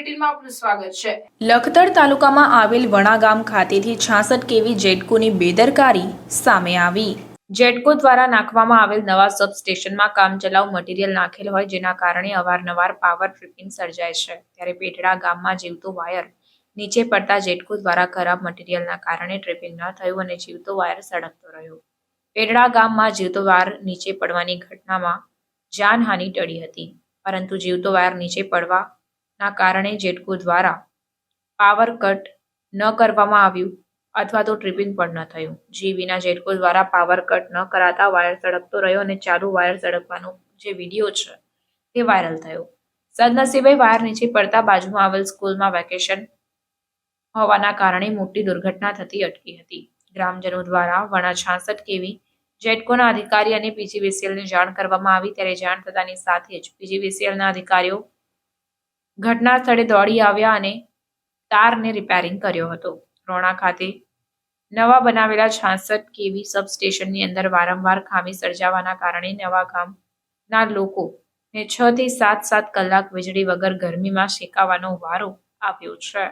બુલેટિનમાં આપનું સ્વાગત છે। લખતર તાલુકામાં આવેલ વણા ગામ ખાતેથી 66 કેવી જેટકોની બેદરકારી સામે આવી। જેટકો દ્વારા નાખવામાં આવેલ નવા સબસ્ટેશનમાં કામચલાઉ મટીરીયલ નાખેલ હોય જેના કારણે અવારનવાર પાવર ટ્રિપિંગ સર્જાય છે। ત્યારે પેટડા ગામમાં જીવતો વાયર નીચે પડતા જેટકો દ્વારા ખરાબ મટીરીયલના કારણે ટ્રિપિંગ ન થયું અને જીવતો વાયર સળગતો રહ્યો। પેટડા ગામમાં જીવતો વાયર નીચે પડવાની ઘટનામાં જાનહાનિ ટળી હતી, પરંતુ જીવતો વાયર નીચે પડવાના કારણે જેટકો દ્વારા પાવર કટ ન કરવામાં આવ્યું અથવા તો ટ્રિપિંગ પણ ન થયું। જીવીના જેટકો દ્વારા પાવર કટ ન કરાતા વાયર સળગતો રહ્યો અને ચાલુ વાયર સળગવાનો જે વિડીયો છે તે વાયરલ થયો। સદનસીબે વાયર નીચે પડતા બાજુમાં આવેલ સ્કૂલમાં વેકેશન હોવાના કારણે મોટી દુર્ઘટના થતી અટકી હતી। ગ્રામજનો દ્વારા વણા 66 કેવી જેટકોના અધિકારી અને પીજીવીસીએલને જાણ કરવામાં આવી, ત્યારે જાણ થતાની સાથે જ પીજીવીસીએલના અધિકારીઓ ઘટના સ્થળે દોડી આવ્યા અને તારને રિપેરિંગ કર્યો હતો। રોણા ખાતે નવા બનાવેલા 66 કેવી સબસ્ટેશનની અંદર વારંવાર ખામી સર્જાવાના કારણે નવા ગામના લોકોને 6 થી 7 કલાક વીજળી વગર ગરમીમાં શેકાવાનો વારો આવ્યો છે।